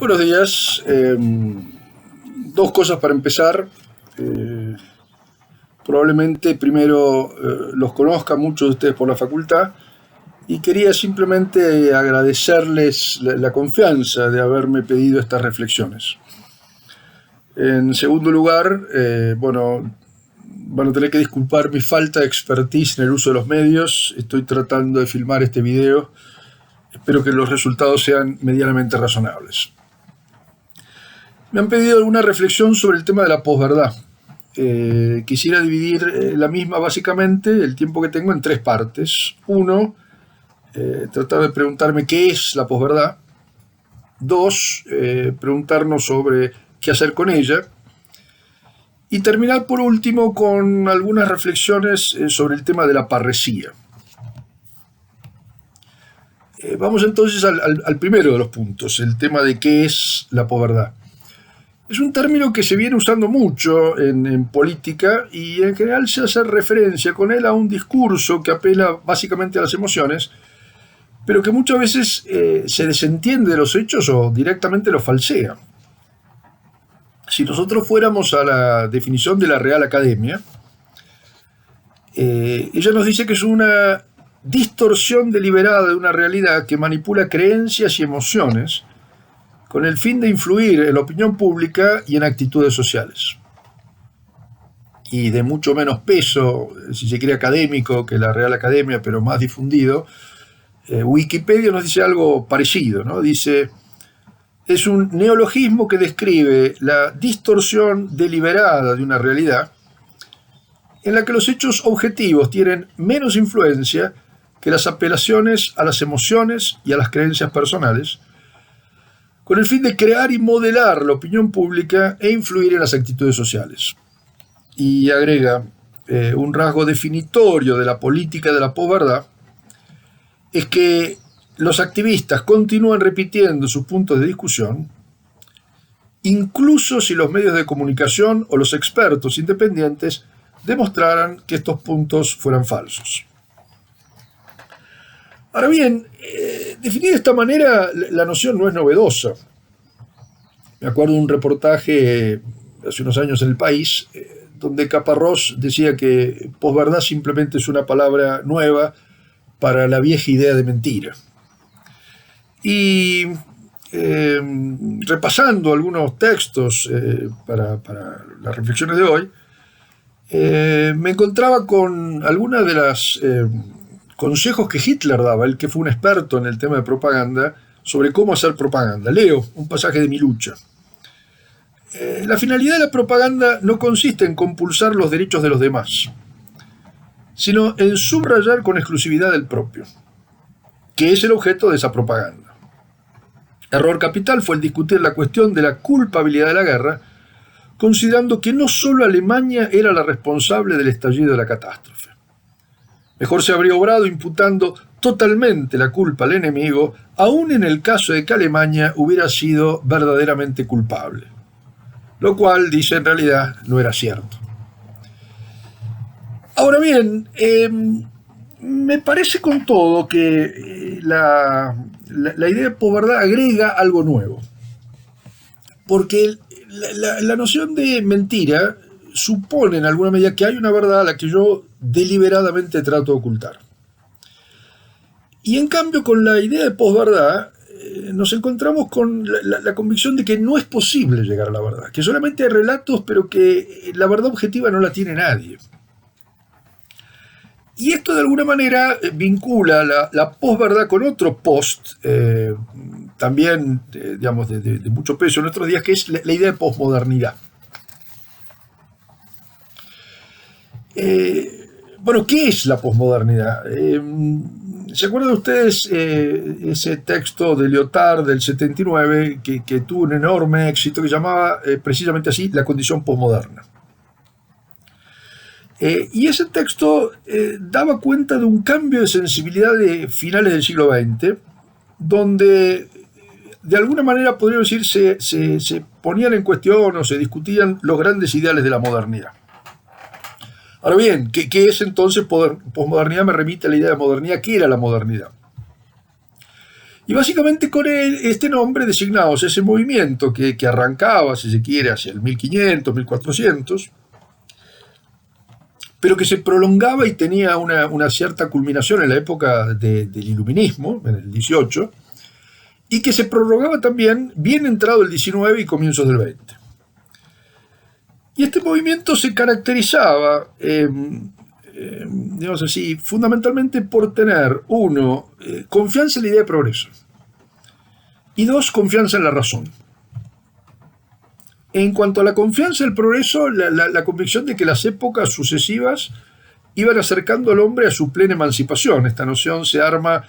Buenos días. Dos cosas para empezar. Probablemente primero los conozca muchos de ustedes por la facultad y quería simplemente agradecerles la confianza de haberme pedido estas reflexiones. En segundo lugar, van a tener que disculpar mi falta de expertise en el uso de los medios. Estoy tratando de filmar este video. Espero que los resultados sean medianamente razonables. Me han pedido alguna reflexión sobre el tema de la posverdad. Quisiera dividir la misma básicamente, el tiempo que tengo, en tres partes. Uno, tratar de preguntarme qué es la posverdad. Dos, preguntarnos sobre qué hacer con ella. Y terminar por último con algunas reflexiones sobre el tema de la parresía. Vamos entonces al primero de los puntos, el tema de qué es la posverdad. Es un término que se viene usando mucho en política y en general se hace referencia con él a un discurso que apela básicamente a las emociones, pero que muchas veces se desentiende de los hechos o directamente los falsea. Si nosotros fuéramos a la definición de la Real Academia, ella nos dice que es una distorsión deliberada de una realidad que manipula creencias y emociones con el fin de influir en la opinión pública y en actitudes sociales. Y de mucho menos peso, si se quiere académico, que la Real Academia, pero más difundido, Wikipedia nos dice algo parecido, ¿no? Dice: es un neologismo que describe la distorsión deliberada de una realidad en la que los hechos objetivos tienen menos influencia que las apelaciones a las emociones y a las creencias personales, con el fin de crear y modelar la opinión pública e influir en las actitudes sociales. Y agrega, un rasgo definitorio de la política de la posverdad es que los activistas continúan repitiendo sus puntos de discusión, incluso si los medios de comunicación o los expertos independientes demostraran que estos puntos fueran falsos. Ahora bien, definida de esta manera, la noción no es novedosa. Me acuerdo de un reportaje hace unos años en El País, donde Caparrós decía que posverdad simplemente es una palabra nueva para la vieja idea de mentira. Y repasando algunos textos para las reflexiones de hoy, me encontraba con algunas de las consejos que Hitler daba, él que fue un experto en el tema de propaganda, sobre cómo hacer propaganda. Leo un pasaje de Mi lucha. La finalidad de la propaganda no consiste en compulsar los derechos de los demás, sino en subrayar con exclusividad el propio, que es el objeto de esa propaganda. Error capital fue el discutir la cuestión de la culpabilidad de la guerra, considerando que no solo Alemania era la responsable del estallido de la catástrofe. Mejor se habría obrado imputando totalmente la culpa al enemigo, aun en el caso de que Alemania hubiera sido verdaderamente culpable. Lo cual, dice, en realidad no era cierto. Ahora bien, me parece con todo que la idea de posverdad agrega algo nuevo. Porque la noción de mentira supone en alguna medida que hay una verdad a la que yo deliberadamente trato de ocultar. Y en cambio, con la idea de posverdad, nos encontramos con la convicción de que no es posible llegar a la verdad, que solamente hay relatos, pero que la verdad objetiva no la tiene nadie. Y esto de alguna manera vincula la posverdad con otro post, también digamos de mucho peso en nuestros días, que es la idea de posmodernidad. ¿Qué es la posmodernidad? ¿Se acuerdan ustedes ese texto de Lyotard del 79 que tuvo un enorme éxito, que llamaba precisamente así La condición posmoderna? Y ese texto daba cuenta de un cambio de sensibilidad de finales del siglo XX, donde de alguna manera, podríamos decir, se ponían en cuestión o se discutían los grandes ideales de la modernidad. Ahora bien, ¿qué es entonces posmodernidad? Me remite a la idea de modernidad. ¿Qué era la modernidad? Y básicamente con este nombre designábamos ese movimiento que arrancaba, si se quiere, hacia el 1500, 1400, pero que se prolongaba y tenía una cierta culminación en la época del Iluminismo, en el 18, y que se prorrogaba también bien entrado el 19 y comienzos del 20. Y este movimiento se caracterizaba, digamos así, fundamentalmente por tener, uno, confianza en la idea de progreso, y dos, confianza en la razón. En cuanto a la confianza en el progreso, la convicción de que las épocas sucesivas iban acercando al hombre a su plena emancipación. Esta noción se arma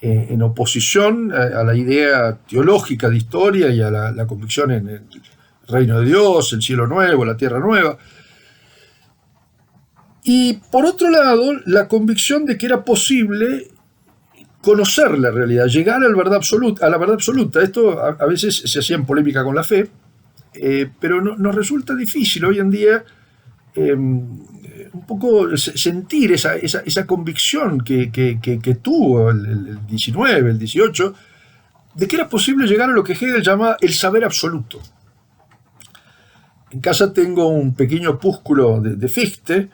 en oposición a la idea teológica de historia y a la convicción en el reino de Dios, el cielo nuevo, la tierra nueva. Y por otro lado, la convicción de que era posible conocer la realidad, llegar a la verdad absoluta. Esto a veces se hacía en polémica con la fe, pero nos resulta difícil hoy en día un poco sentir esa convicción que tuvo el 19, el 18, de que era posible llegar a lo que Hegel llama el saber absoluto. En casa tengo un pequeño opúsculo de Fichte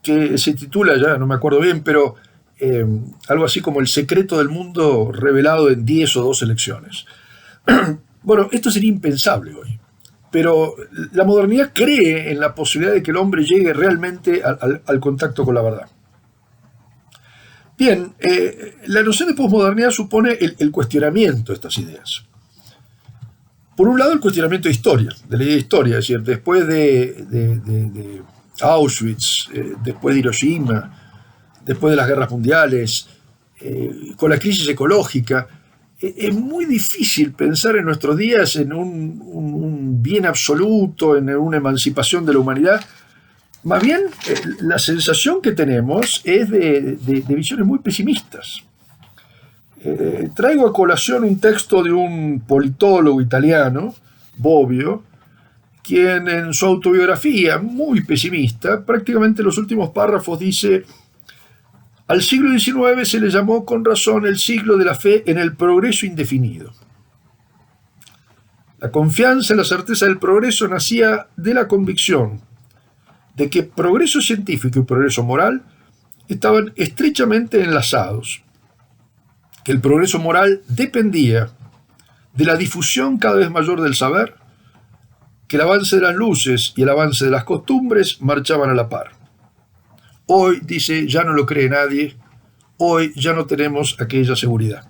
que se titula, ya no me acuerdo bien, pero algo así como El secreto del mundo revelado en 10 o 12 lecciones. Bueno, esto sería impensable hoy, pero la modernidad cree en la posibilidad de que el hombre llegue realmente al contacto con la verdad. Bien, la noción de posmodernidad supone el cuestionamiento de estas ideas. Por un lado, el cuestionamiento de historia, de la idea de historia, es decir, después de Auschwitz, después de Hiroshima, después de las guerras mundiales, con la crisis ecológica, es muy difícil pensar en nuestros días en un bien absoluto, en una emancipación de la humanidad. Más bien, la sensación que tenemos es de visiones muy pesimistas. Traigo a colación un texto de un politólogo italiano, Bobbio, quien en su autobiografía, muy pesimista, prácticamente en los últimos párrafos dice: al siglo XIX se le llamó con razón el siglo de la fe en el progreso indefinido. La confianza en la certeza del progreso nacía de la convicción de que progreso científico y progreso moral estaban estrechamente enlazados, que el progreso moral dependía de la difusión cada vez mayor del saber, que el avance de las luces y el avance de las costumbres marchaban a la par. Hoy, dice, ya no lo cree nadie, hoy ya no tenemos aquella seguridad.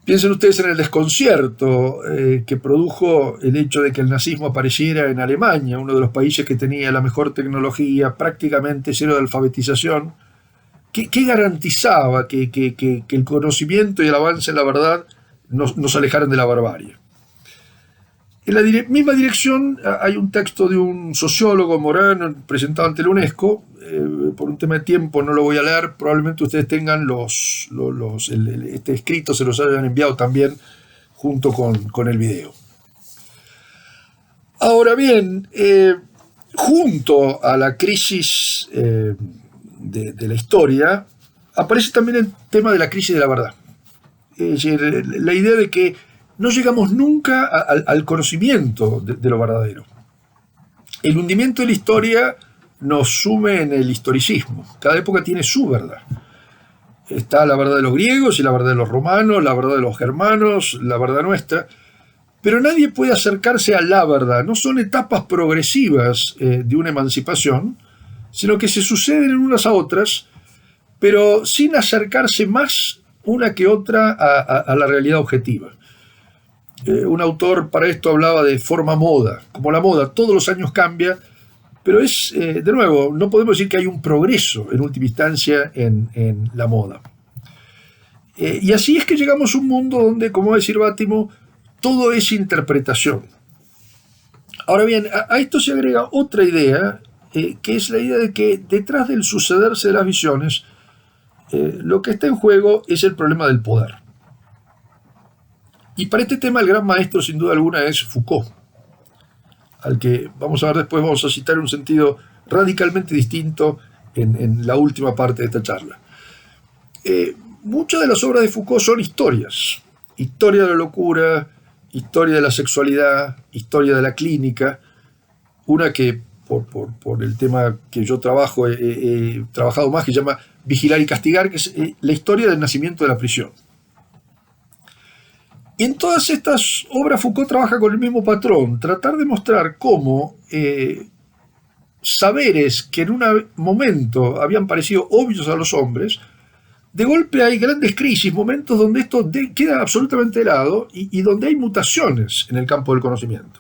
Piensen ustedes en el desconcierto que produjo el hecho de que el nazismo apareciera en Alemania, uno de los países que tenía la mejor tecnología, prácticamente cero de alfabetización. ¿Qué garantizaba que el conocimiento y el avance en la verdad nos alejaran de la barbarie? En la misma dirección hay un texto de un sociólogo, Morano, presentado ante la UNESCO. Por un tema de tiempo no lo voy a leer, probablemente ustedes tengan este escrito, se los hayan enviado también junto con el video. Ahora bien, junto a la crisis de la historia, aparece también el tema de la crisis de la verdad. Es decir, la idea de que no llegamos nunca al conocimiento de lo verdadero. El hundimiento de la historia nos sume en el historicismo. Cada época tiene su verdad. Está la verdad de los griegos y la verdad de los romanos, la verdad de los germanos, la verdad nuestra. Pero nadie puede acercarse a la verdad. No son etapas progresivas de una emancipación, sino que se suceden en unas a otras, pero sin acercarse más una que otra a la realidad objetiva. Un autor para esto hablaba de forma moda. Como la moda todos los años cambia, pero de nuevo, no podemos decir que hay un progreso en última instancia en la moda. Y así es que llegamos a un mundo donde, como va a decir Bátimo, todo es interpretación. Ahora bien, a esto se agrega otra idea, que es la idea de que detrás del sucederse de las visiones, lo que está en juego es el problema del poder. Y para este tema el gran maestro, sin duda alguna, es Foucault, al que vamos a ver después, vamos a citar en un sentido radicalmente distinto en la última parte de esta charla. Muchas de las obras de Foucault son historias. Historia de la locura, historia de la sexualidad, historia de la clínica. Una que, por el tema que yo trabajo, he trabajado más, que se llama Vigilar y Castigar, que es la historia del nacimiento de la prisión. Y en todas estas obras Foucault trabaja con el mismo patrón, tratar de mostrar cómo saberes que en un momento habían parecido obvios a los hombres, de golpe hay grandes crisis, momentos donde esto queda absolutamente de lado y donde hay mutaciones en el campo del conocimiento.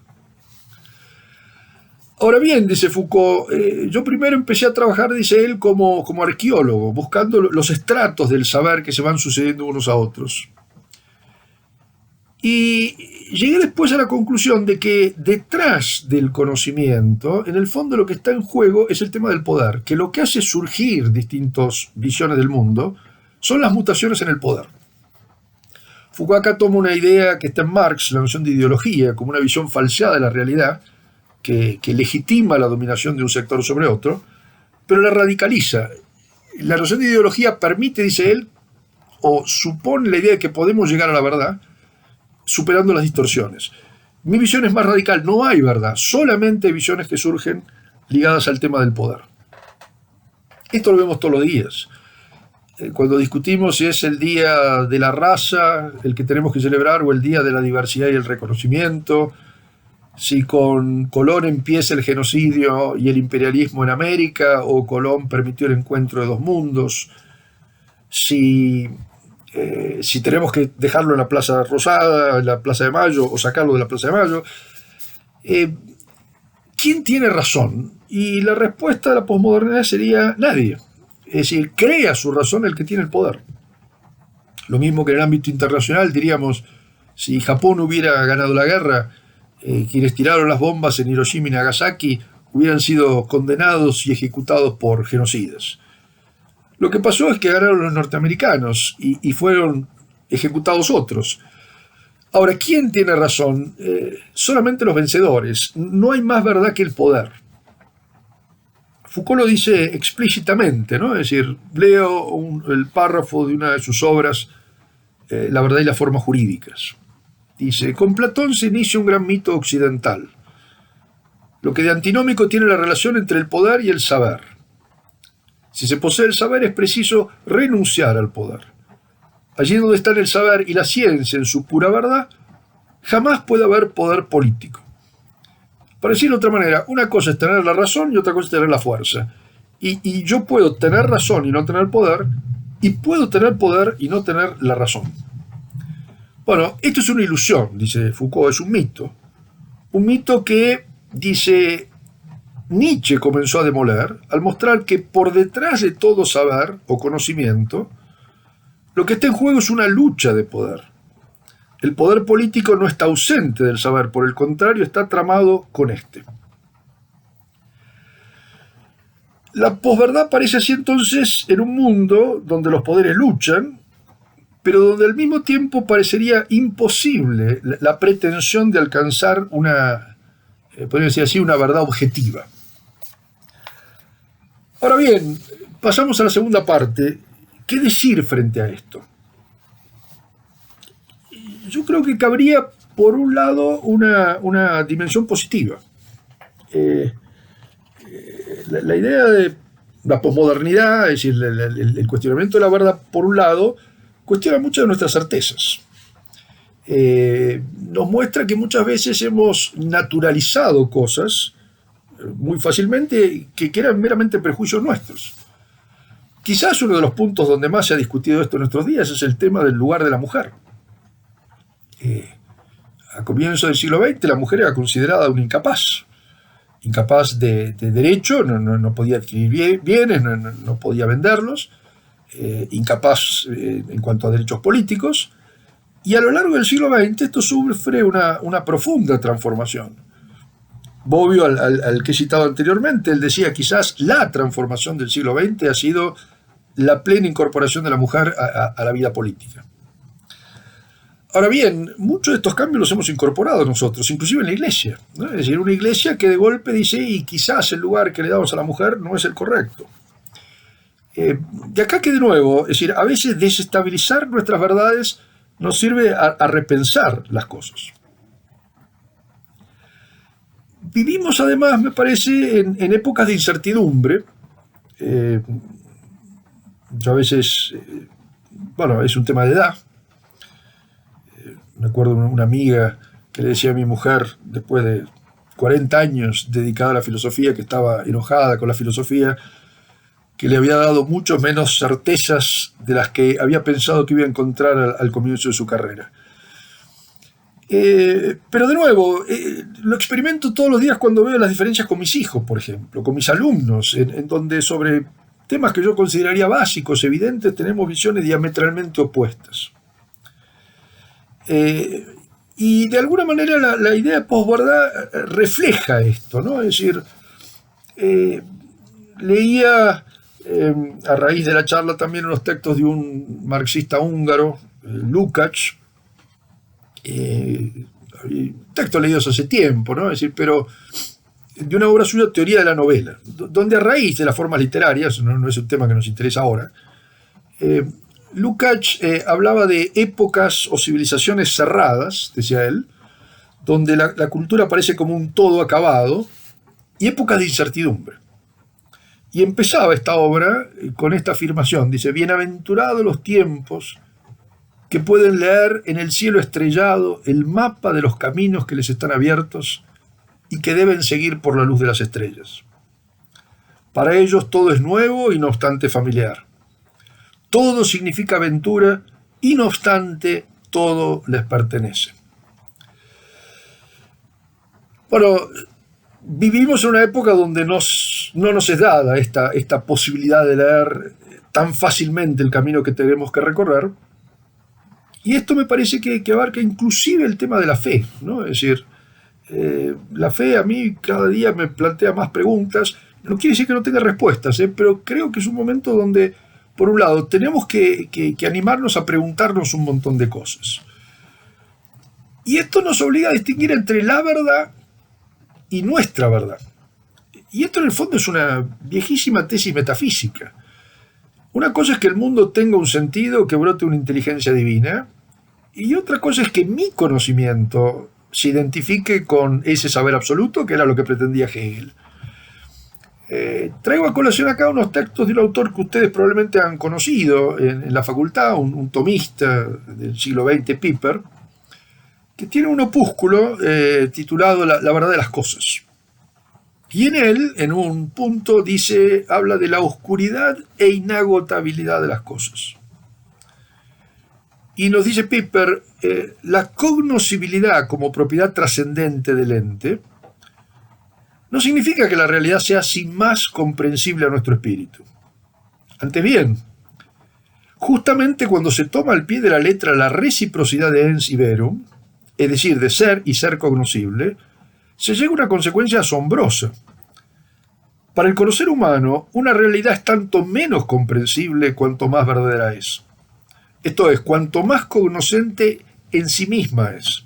Ahora bien, dice Foucault, yo primero empecé a trabajar, dice él, como arqueólogo, buscando los estratos del saber que se van sucediendo unos a otros. Y llegué después a la conclusión de que detrás del conocimiento, en el fondo lo que está en juego es el tema del poder, que lo que hace surgir distintas visiones del mundo son las mutaciones en el poder. Foucault acá toma una idea que está en Marx, la noción de ideología, como una visión falseada de la realidad, que legitima la dominación de un sector sobre otro, pero la radicaliza. La noción de ideología permite, dice él, o supone la idea de que podemos llegar a la verdad, superando las distorsiones. Mi visión es más radical, no hay verdad, solamente visiones que surgen ligadas al tema del poder. Esto lo vemos todos los días. Cuando discutimos si es el día de la raza el que tenemos que celebrar o el día de la diversidad y el reconocimiento, si con Colón empieza el genocidio y el imperialismo en América o Colón permitió el encuentro de dos mundos, si tenemos que dejarlo en la Plaza Rosada, en la Plaza de Mayo, o sacarlo de la Plaza de Mayo. ¿Quién tiene razón? Y la respuesta de la posmodernidad sería nadie. Es decir, crea su razón el que tiene el poder. Lo mismo que en el ámbito internacional diríamos, si Japón hubiera ganado la guerra, quienes tiraron las bombas en Hiroshima y Nagasaki hubieran sido condenados y ejecutados por genocidas. Lo que pasó es que ganaron los norteamericanos y fueron ejecutados otros. Ahora, ¿quién tiene razón? Solamente los vencedores. No hay más verdad que el poder. Foucault lo dice explícitamente, ¿no? Es decir, leo el párrafo de una de sus obras, La verdad y las formas jurídicas. Dice, con Platón se inicia un gran mito occidental. Lo que de antinómico tiene la relación entre el poder y el saber. Si se posee el saber es preciso renunciar al poder. Allí donde están el saber y la ciencia en su pura verdad, jamás puede haber poder político. Para decirlo de otra manera, una cosa es tener la razón y otra cosa es tener la fuerza. Y yo puedo tener razón y no tener poder, y puedo tener poder y no tener la razón. Bueno, esto es una ilusión, dice Foucault, es un mito. Un mito que, dice, Nietzsche comenzó a demoler al mostrar que por detrás de todo saber o conocimiento, lo que está en juego es una lucha de poder. El poder político no está ausente del saber, por el contrario, está tramado con este. La posverdad aparece así entonces en un mundo donde los poderes luchan, pero donde al mismo tiempo parecería imposible la pretensión de alcanzar una, podría decir así, una verdad objetiva. Ahora bien, pasamos a la segunda parte. ¿Qué decir frente a esto? Yo creo que cabría, por un lado, una dimensión positiva. La idea de la posmodernidad, es decir, el cuestionamiento de la verdad, por un lado, cuestiona muchas de nuestras certezas. Nos muestra que muchas veces hemos naturalizado cosas muy fácilmente que eran meramente prejuicios nuestros. Quizás uno de los puntos donde más se ha discutido esto en nuestros días es el tema del lugar de la mujer. A comienzos del siglo XX la mujer era considerada una incapaz de derecho, no podía adquirir bienes, no podía venderlos, incapaz en cuanto a derechos políticos, y a lo largo del siglo XX esto sufre una profunda transformación. Bobbio, al que he citado anteriormente, él decía quizás la transformación del siglo XX ha sido la plena incorporación de la mujer a la vida política. Ahora bien, muchos de estos cambios los hemos incorporado nosotros, inclusive en la iglesia, ¿no? Es decir, una iglesia que de golpe dice, y quizás el lugar que le damos a la mujer no es el correcto. De acá que de nuevo, es decir, a veces desestabilizar nuestras verdades nos sirve a repensar las cosas. Vivimos además, me parece, en épocas de incertidumbre. Yo a veces, bueno, es un tema de edad. Me acuerdo de una amiga que le decía a mi mujer, después de 40 años dedicada a la filosofía, que estaba enojada con la filosofía, que le había dado mucho menos certezas de las que había pensado que iba a encontrar al comienzo de su carrera. Pero de nuevo, lo experimento todos los días cuando veo las diferencias con mis hijos, por ejemplo, con mis alumnos, en donde sobre temas que yo consideraría básicos, evidentes, tenemos visiones diametralmente opuestas. Y de alguna manera la idea de posverdad refleja esto, ¿no? Es decir, leía a raíz de la charla también unos textos de un marxista húngaro, Lukács, textos leídos hace tiempo, ¿no? Es decir, pero de una obra suya, Teoría de la Novela, donde a raíz de las formas literarias, no es un tema que nos interesa ahora, Lukács hablaba de épocas o civilizaciones cerradas, decía él, donde la cultura parece como un todo acabado, y épocas de incertidumbre. Y empezaba esta obra con esta afirmación, dice: bienaventurados los tiempos que pueden leer en el cielo estrellado el mapa de los caminos que les están abiertos y que deben seguir por la luz de las estrellas. Para ellos todo es nuevo y no obstante familiar. Todo significa aventura y no obstante todo les pertenece. Bueno, vivimos en una época donde no nos es dada esta posibilidad de leer tan fácilmente el camino que tenemos que recorrer. Y esto me parece que abarca inclusive el tema de la fe, ¿no? Es decir, la fe a mí cada día me plantea más preguntas. No quiere decir que no tenga respuestas, pero creo que es un momento donde, por un lado, tenemos que animarnos a preguntarnos un montón de cosas. Y esto nos obliga a distinguir entre la verdad y nuestra verdad. Y esto en el fondo es una viejísima tesis metafísica. Una cosa es que el mundo tenga un sentido, que brote una inteligencia divina, y otra cosa es que mi conocimiento se identifique con ese saber absoluto, que era lo que pretendía Hegel. Traigo a colación acá unos textos de un autor que ustedes probablemente han conocido en la facultad, un tomista del siglo XX, Piper, que tiene un opúsculo titulado La verdad de las cosas. Y en él, en un punto, habla de la oscuridad e inagotabilidad de las cosas. Y nos dice Piper, la cognoscibilidad como propiedad trascendente del ente no significa que la realidad sea sin más comprensible a nuestro espíritu. Antes bien, justamente cuando se toma al pie de la letra la reciprocidad de ens y verum, es decir, de ser y ser cognoscible, se llega a una consecuencia asombrosa. Para el conocer humano, una realidad es tanto menos comprensible cuanto más verdadera es. Esto es, cuanto más cognoscente en sí misma es.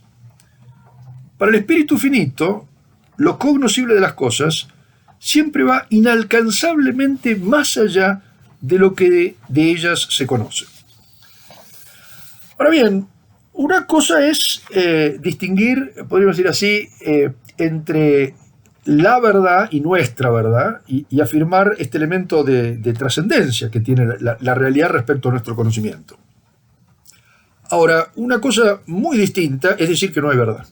Para el espíritu finito, lo cognoscible de las cosas siempre va inalcanzablemente más allá de lo que de ellas se conoce. Ahora bien, una cosa es distinguir, podríamos decir así, entre la verdad y nuestra verdad, y afirmar este elemento de trascendencia que tiene la realidad respecto a nuestro conocimiento. Ahora, una cosa muy distinta es decir que no hay verdad.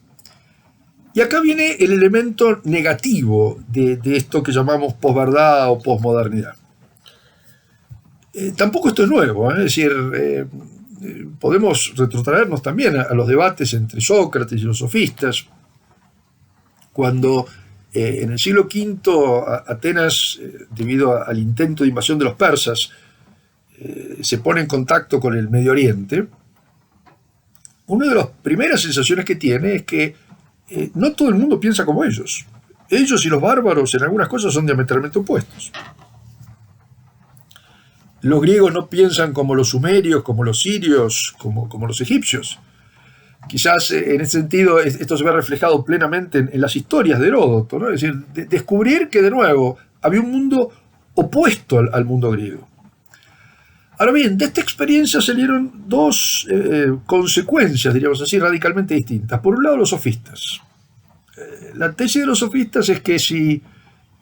Y acá viene el elemento negativo de esto que llamamos posverdad o posmodernidad. Tampoco esto es nuevo, es decir, podemos retrotraernos también a los debates entre Sócrates y los sofistas, cuando en el siglo V Atenas, debido al intento de invasión de los persas, se pone en contacto con el Medio Oriente. Una de las primeras sensaciones que tiene es que no todo el mundo piensa como ellos. Ellos y los bárbaros en algunas cosas son diametralmente opuestos. Los griegos no piensan como los sumerios, como los sirios, como los egipcios. Quizás en ese sentido esto se ve reflejado plenamente en las historias de Heródoto, ¿no? Es decir, descubrir que de nuevo había un mundo opuesto al mundo griego. Ahora bien, de esta experiencia salieron dos consecuencias, diríamos así, radicalmente distintas. Por un lado, los sofistas. La tesis de los sofistas es que si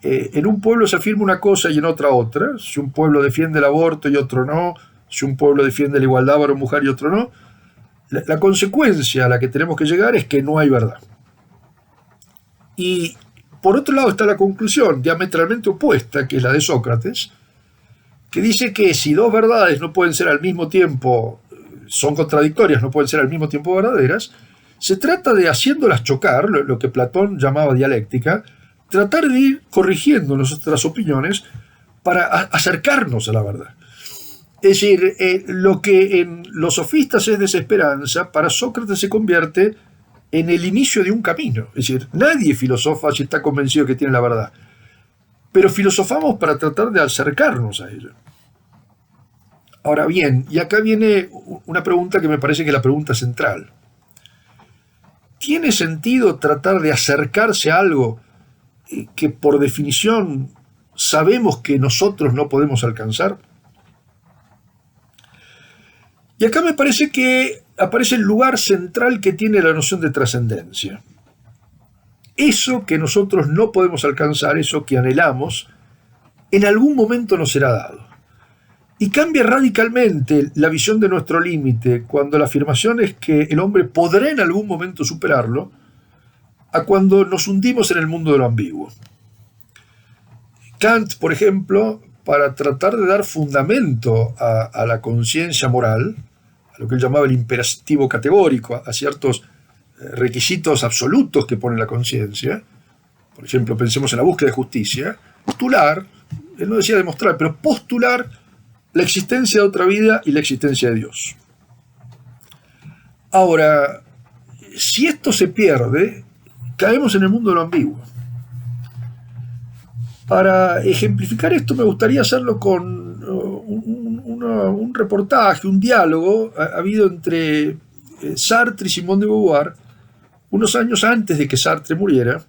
en un pueblo se afirma una cosa y en otra otra, si un pueblo defiende el aborto y otro no, si un pueblo defiende la igualdad varón-mujer y otro no, la consecuencia a la que tenemos que llegar es que no hay verdad. Y por otro lado está la conclusión diametralmente opuesta, que es la de Sócrates, que dice que si dos verdades no pueden ser al mismo tiempo, son contradictorias, no pueden ser al mismo tiempo verdaderas, se trata de, haciéndolas chocar, lo que Platón llamaba dialéctica, tratar de ir corrigiendo nuestras opiniones para acercarnos a la verdad. Es decir, lo que en los sofistas es desesperanza, para Sócrates se convierte en el inicio de un camino. Es decir, nadie filosofa si está convencido que tiene la verdad, pero filosofamos para tratar de acercarnos a ella. Ahora bien, y acá viene una pregunta que me parece que es la pregunta central. ¿Tiene sentido tratar de acercarse a algo que por definición sabemos que nosotros no podemos alcanzar? Y acá me parece que aparece el lugar central que tiene la noción de trascendencia. Eso que nosotros no podemos alcanzar, eso que anhelamos, en algún momento nos será dado. Y cambia radicalmente la visión de nuestro límite cuando la afirmación es que el hombre podrá en algún momento superarlo, a cuando nos hundimos en el mundo de lo ambiguo. Kant, por ejemplo, para tratar de dar fundamento a la conciencia moral, a lo que él llamaba el imperativo categórico, a ciertos requisitos absolutos que pone la conciencia, por ejemplo, pensemos en la búsqueda de justicia, postular, él no decía demostrar, pero postular la existencia de otra vida y la existencia de Dios. Ahora, si esto se pierde, caemos en el mundo de lo ambiguo. Para ejemplificar esto me gustaría hacerlo con un reportaje, un diálogo habido entre Sartre y Simone de Beauvoir unos años antes de que Sartre muriera,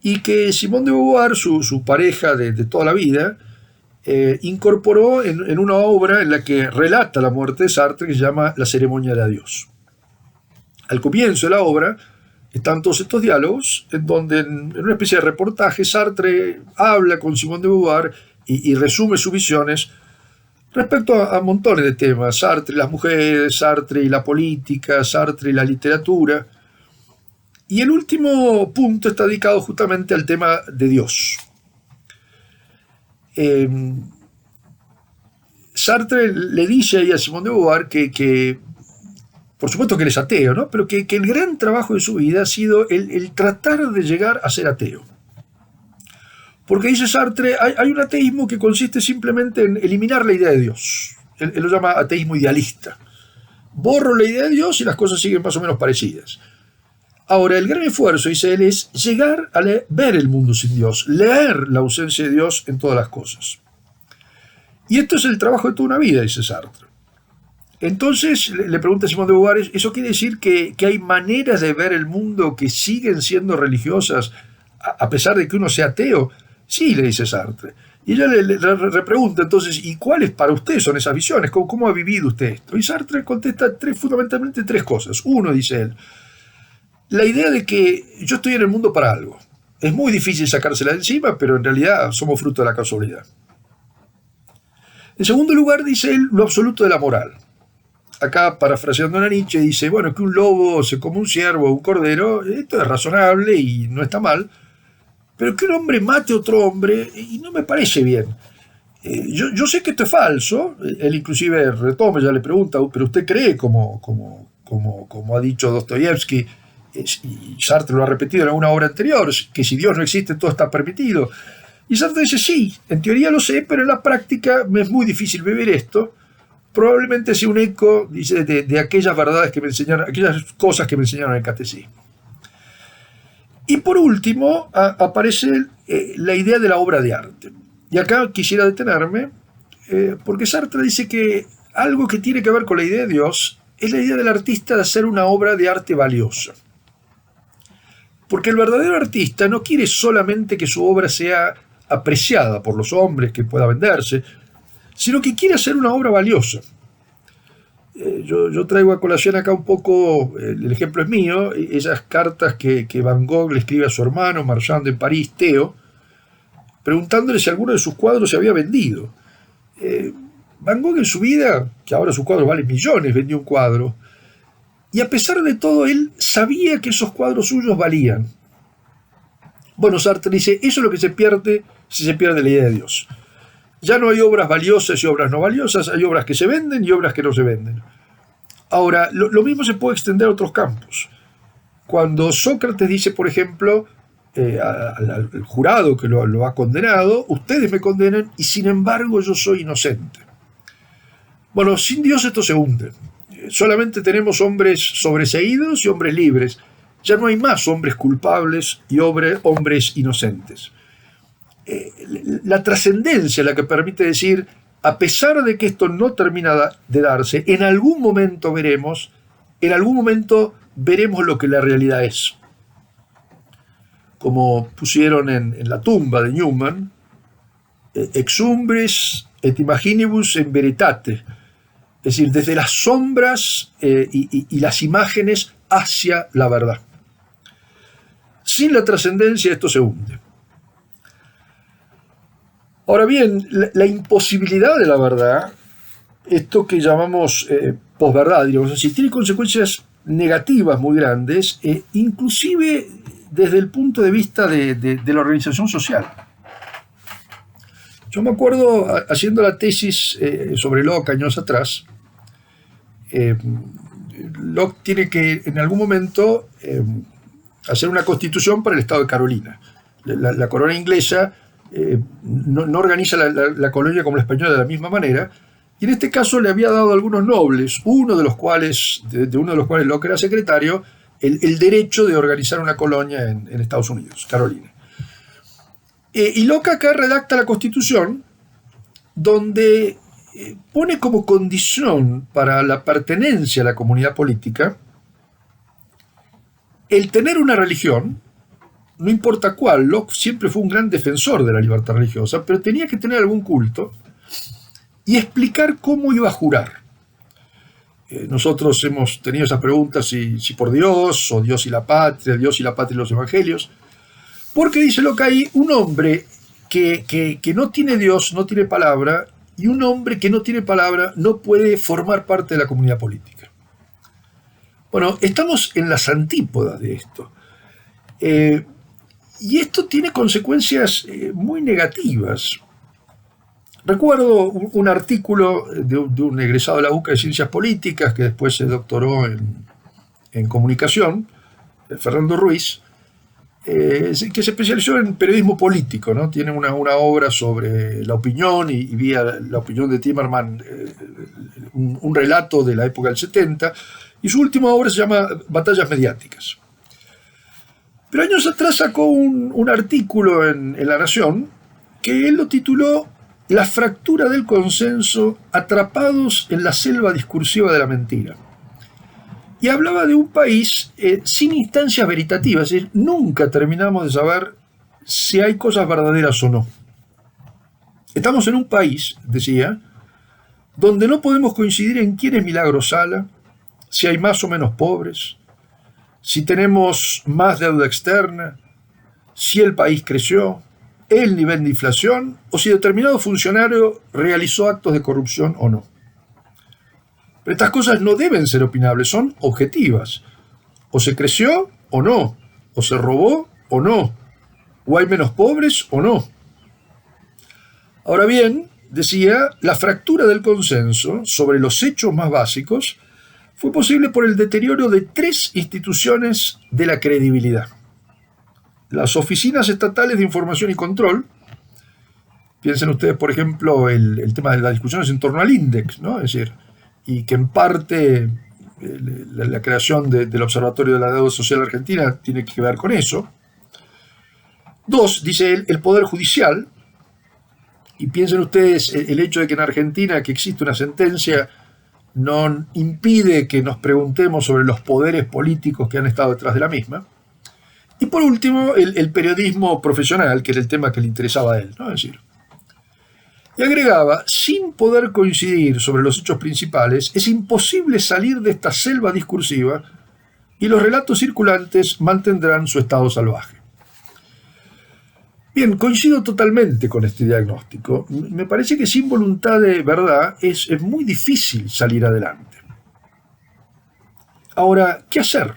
y que Simone de Beauvoir, su pareja de toda la vida, incorporó en una obra en la que relata la muerte de Sartre, que se llama La ceremonia de adiós. Al comienzo de la obra están todos estos diálogos, en donde en una especie de reportaje Sartre habla con Simone de Beauvoir y resume sus visiones respecto a montones de temas: Sartre y las mujeres, Sartre y la política, Sartre y la literatura. Y el último punto está dedicado justamente al tema de Dios. Sartre le dice ahí a Simone de Beauvoir que por supuesto que él es ateo, ¿no? Pero que el gran trabajo de su vida ha sido el tratar de llegar a ser ateo. Porque dice Sartre, hay un ateísmo que consiste simplemente en eliminar la idea de Dios. Él lo llama ateísmo idealista. Borro la idea de Dios y las cosas siguen más o menos parecidas. Ahora, el gran esfuerzo, dice él, es llegar a ver el mundo sin Dios, leer la ausencia de Dios en todas las cosas. Y esto es el trabajo de toda una vida, dice Sartre. Entonces le pregunta a Simone de Beauvoir, ¿eso quiere decir que hay maneras de ver el mundo que siguen siendo religiosas a pesar de que uno sea ateo? Sí, le dice Sartre. Y ella le pregunta entonces, ¿y cuáles para usted son esas visiones? ¿Cómo ha vivido usted esto? Y Sartre contesta fundamentalmente tres cosas. Uno, dice él, la idea de que yo estoy en el mundo para algo. Es muy difícil sacársela de encima, pero en realidad somos fruto de la casualidad. En segundo lugar, dice él, lo absoluto de la moral. Acá, parafraseando a Nietzsche, dice, bueno, que un lobo se come un ciervo o un cordero, esto es razonable y no está mal, pero que un hombre mate a otro hombre, y no me parece bien. Yo sé que esto es falso, él inclusive retoma, ya le pregunta, pero usted cree, como ha dicho Dostoyevsky, y Sartre lo ha repetido en alguna obra anterior, que si Dios no existe todo está permitido. Y Sartre dice, sí, en teoría lo sé, pero en la práctica me es muy difícil vivir esto. Probablemente sea un eco, dice, de aquellas verdades que me enseñaron, aquellas cosas que me enseñaron en el catecismo. Y por último aparece la idea de la obra de arte. Y acá quisiera detenerme, porque Sartre dice que algo que tiene que ver con la idea de Dios es la idea del artista de hacer una obra de arte valiosa. Porque el verdadero artista no quiere solamente que su obra sea apreciada por los hombres, que pueda venderse, sino que quiere hacer una obra valiosa. Yo traigo a colación acá un poco, el ejemplo es mío, esas cartas que Van Gogh le escribe a su hermano, marchando en París, Theo, preguntándole si alguno de sus cuadros se había vendido. Van Gogh en su vida, que ahora sus cuadros valen millones, vendió un cuadro, y a pesar de todo él sabía que esos cuadros suyos valían. Bueno, Sartre dice, eso es lo que se pierde si se pierde la idea de Dios. Ya no hay obras valiosas y obras no valiosas, hay obras que se venden y obras que no se venden. Ahora, lo mismo se puede extender a otros campos. Cuando Sócrates dice, por ejemplo, al jurado que lo ha condenado, ustedes me condenan y sin embargo yo soy inocente. Bueno, sin Dios esto se hunde. Solamente tenemos hombres sobreseídos y hombres libres. Ya no hay más hombres culpables y hombres inocentes. La trascendencia la que permite decir, a pesar de que esto no termina de darse, en algún momento veremos lo que la realidad es. Como pusieron en la tumba de Newman, ex umbris et imaginibus in veritate, es decir, desde las sombras y las imágenes hacia la verdad. Sin la trascendencia esto se hunde. Ahora bien, la imposibilidad de la verdad, esto que llamamos posverdad, digamos así, tiene consecuencias negativas muy grandes, inclusive desde el punto de vista de la organización social. Yo me acuerdo haciendo la tesis sobre Locke años atrás. Locke tiene que en algún momento hacer una constitución para el estado de Carolina. La corona inglesa no organiza la colonia como la española de la misma manera, y en este caso le había dado a algunos nobles, de uno de los cuales Locke era secretario, el derecho de organizar una colonia en Estados Unidos, Carolina. Y Locke acá redacta la Constitución, donde pone como condición para la pertenencia a la comunidad política el tener una religión, no importa cuál. Locke siempre fue un gran defensor de la libertad religiosa, pero tenía que tener algún culto y explicar cómo iba a jurar. Nosotros hemos tenido esa pregunta si por Dios, o Dios y la patria y los evangelios, porque dice Locke ahí, un hombre que no tiene Dios, no tiene palabra, y un hombre que no tiene palabra no puede formar parte de la comunidad política. Bueno, estamos en las antípodas de esto. Y esto tiene consecuencias muy negativas. Recuerdo un artículo de un egresado de la UCA de Ciencias Políticas, que después se doctoró en comunicación, Fernando Ruiz, que se especializó en periodismo político, ¿no? Tiene una obra sobre la opinión y vía la opinión de Timerman, un relato de la época del 70, y su última obra se llama Batallas Mediáticas. Pero años atrás sacó un artículo en La Nación que él lo tituló La fractura del consenso, atrapados en la selva discursiva de la mentira. Y hablaba de un país sin instancias veritativas, es decir, nunca terminamos de saber si hay cosas verdaderas o no. Estamos en un país, decía, donde no podemos coincidir en quién es Milagro Sala, si hay más o menos pobres, si tenemos más deuda externa, si el país creció, el nivel de inflación o si determinado funcionario realizó actos de corrupción o no. Pero estas cosas no deben ser opinables, son objetivas. O se creció o no, o se robó o no, o hay menos pobres o no. Ahora bien, decía, la fractura del consenso sobre los hechos más básicos fue posible por el deterioro de 3 instituciones de la credibilidad. Las oficinas estatales de información y control, piensen ustedes, por ejemplo, el tema de las discusiones en torno al INDEX, ¿no? Es decir, y que en parte la creación del Observatorio de la Deuda Social Argentina tiene que ver con eso. 2, dice él, el Poder Judicial, y piensen ustedes el hecho de que en Argentina que existe una sentencia no impide que nos preguntemos sobre los poderes políticos que han estado detrás de la misma. Y por último, el periodismo profesional, que era el tema que le interesaba a él, ¿no? Es decir, Y agregaba, sin poder coincidir sobre los hechos principales, es imposible salir de esta selva discursiva y los relatos circulantes mantendrán su estado salvaje. Bien, coincido totalmente con este diagnóstico. Me parece que sin voluntad de verdad es muy difícil salir adelante. Ahora, ¿qué hacer?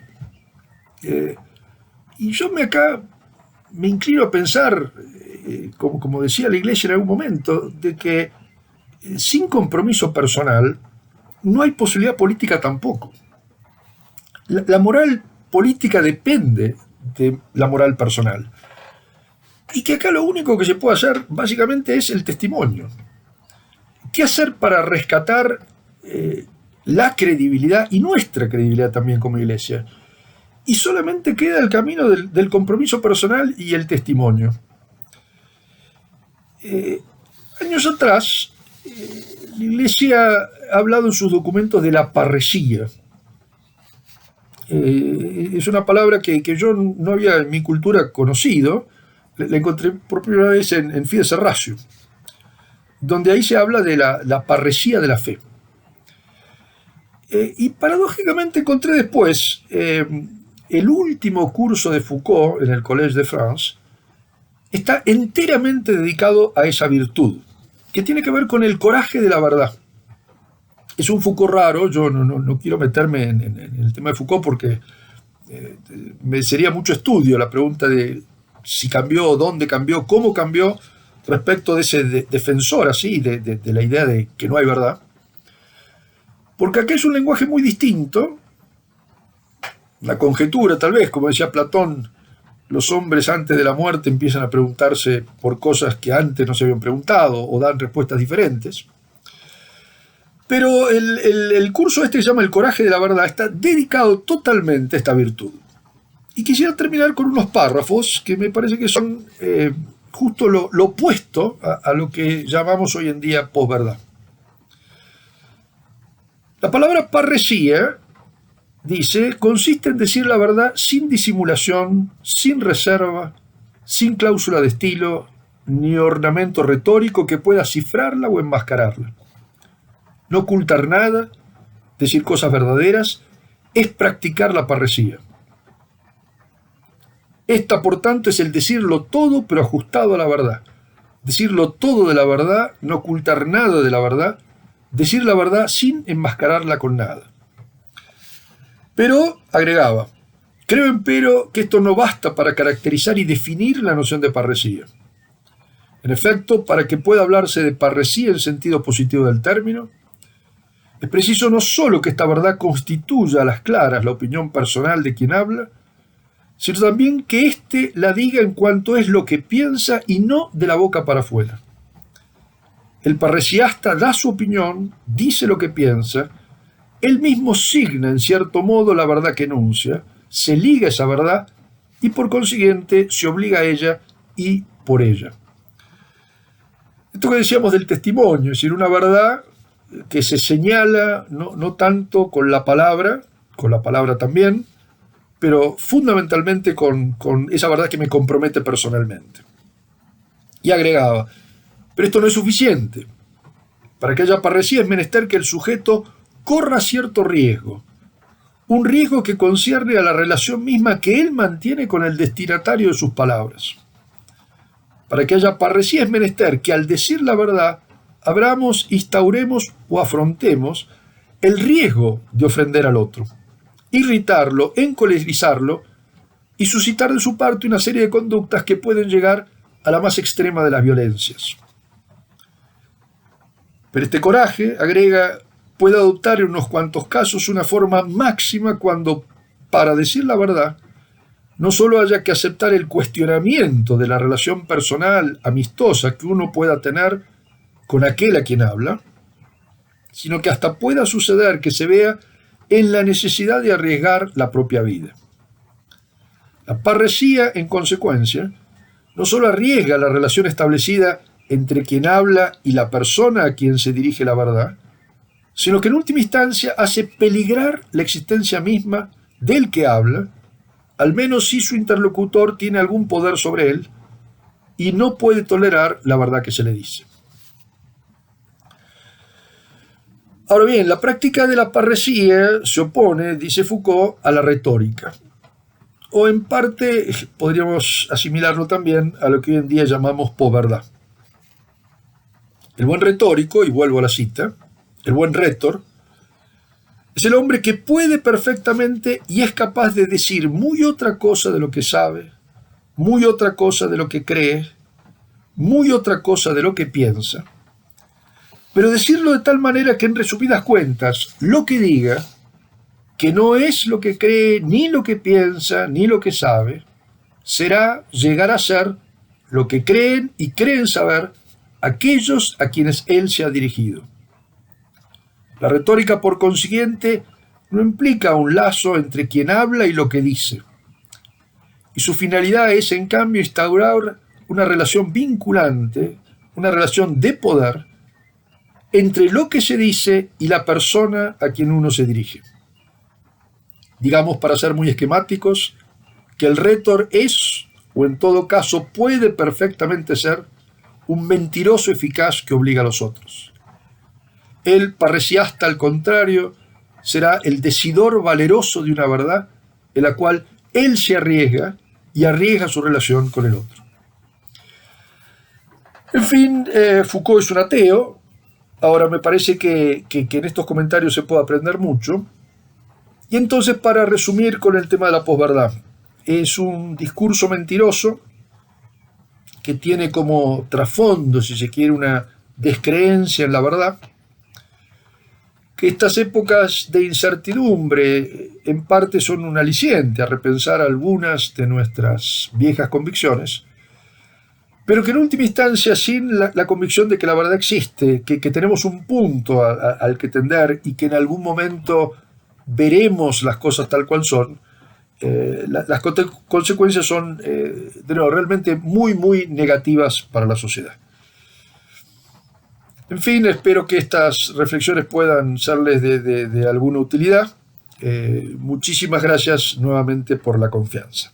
Y yo acá me inclino a pensar, como decía la Iglesia en algún momento, de que sin compromiso personal no hay posibilidad política tampoco. La moral política depende de la moral personal. Y que acá lo único que se puede hacer básicamente es el testimonio. ¿Qué hacer para rescatar la credibilidad y nuestra credibilidad también como Iglesia? Y solamente queda el camino del compromiso personal y el testimonio. Años atrás, la Iglesia ha hablado en sus documentos de la parresía. Es una palabra que yo no había en mi cultura conocido. La encontré por primera vez en Fides et Ratio, donde ahí se habla de la parresía de la fe. Y paradójicamente encontré después el último curso de Foucault en el Collège de France está enteramente dedicado a esa virtud, que tiene que ver con el coraje de la verdad. Es un Foucault raro, yo no quiero meterme en el tema de Foucault porque me sería mucho estudio la pregunta de si cambió, dónde cambió, cómo cambió respecto de ese defensor así, de la idea de que no hay verdad. Porque acá es un lenguaje muy distinto, la conjetura tal vez, como decía Platón, los hombres antes de la muerte empiezan a preguntarse por cosas que antes no se habían preguntado o dan respuestas diferentes. Pero el curso este que se llama El coraje de la verdad está dedicado totalmente a esta virtud. Y quisiera terminar con unos párrafos que me parece que son justo lo opuesto a lo que llamamos hoy en día posverdad. La palabra parresía, dice, consiste en decir la verdad sin disimulación, sin reserva, sin cláusula de estilo, ni ornamento retórico que pueda cifrarla o enmascararla. No ocultar nada, decir cosas verdaderas, es practicar la parresía. Esta, por tanto, es el decirlo todo, pero ajustado a la verdad. Decirlo todo de la verdad, no ocultar nada de la verdad, decir la verdad sin enmascararla con nada. Pero, agregaba, creo empero que esto no basta para caracterizar y definir la noción de parresía. En efecto, para que pueda hablarse de parresía en sentido positivo del término, es preciso no solo que esta verdad constituya a las claras la opinión personal de quien habla, sino también que éste la diga en cuanto es lo que piensa y no de la boca para afuera. El parresiasta da su opinión, dice lo que piensa, él mismo signa en cierto modo la verdad que enuncia, se liga a esa verdad y por consiguiente se obliga a ella y por ella. Esto que decíamos del testimonio, es decir, una verdad que se señala no tanto con la palabra también, pero fundamentalmente con esa verdad que me compromete personalmente. Y agregaba, pero esto no es suficiente. Para que haya parresía es menester que el sujeto corra cierto riesgo, un riesgo que concierne a la relación misma que él mantiene con el destinatario de sus palabras. Para que haya parresía es menester que al decir la verdad abramos, instauremos o afrontemos el riesgo de ofender al otro, irritarlo, encolerizarlo y suscitar de su parte una serie de conductas que pueden llegar a la más extrema de las violencias. Pero este coraje, agrega, puede adoptar en unos cuantos casos una forma máxima cuando, para decir la verdad, no solo haya que aceptar el cuestionamiento de la relación personal, amistosa que uno pueda tener con aquel a quien habla, sino que hasta pueda suceder que se vea en la necesidad de arriesgar la propia vida. La parresía, en consecuencia, no solo arriesga la relación establecida entre quien habla y la persona a quien se dirige la verdad, sino que en última instancia hace peligrar la existencia misma del que habla, al menos si su interlocutor tiene algún poder sobre él y no puede tolerar la verdad que se le dice. Ahora bien, la práctica de la parresía se opone, dice Foucault, a la retórica. O en parte podríamos asimilarlo también a lo que hoy en día llamamos posverdad. El buen retórico, y vuelvo a la cita, el buen rétor, es el hombre que puede perfectamente y es capaz de decir muy otra cosa de lo que sabe, muy otra cosa de lo que cree, muy otra cosa de lo que piensa, pero decirlo de tal manera que en resumidas cuentas, lo que diga, que no es lo que cree, ni lo que piensa, ni lo que sabe, llegar a ser lo que creen y creen saber aquellos a quienes él se ha dirigido. La retórica, por consiguiente, no implica un lazo entre quien habla y lo que dice, y su finalidad es, en cambio, instaurar una relación vinculante, una relación de poder, entre lo que se dice y la persona a quien uno se dirige. Digamos, para ser muy esquemáticos, que el rétor es, o en todo caso puede perfectamente ser, un mentiroso eficaz que obliga a los otros. El parresiasta, al contrario, será el decidor valeroso de una verdad en la cual él se arriesga y arriesga su relación con el otro. En fin, Foucault es un ateo. Ahora, me parece que en estos comentarios se puede aprender mucho. Y entonces, para resumir con el tema de la posverdad, es un discurso mentiroso que tiene como trasfondo, si se quiere, una descreencia en la verdad, que estas épocas de incertidumbre en parte son un aliciente a repensar algunas de nuestras viejas convicciones, pero que en última instancia, sin la convicción de que la verdad existe, que tenemos un punto al que tender y que en algún momento veremos las cosas tal cual son, las consecuencias son, de nuevo, realmente muy, muy negativas para la sociedad. En fin, espero que estas reflexiones puedan serles de alguna utilidad. Muchísimas gracias nuevamente por la confianza.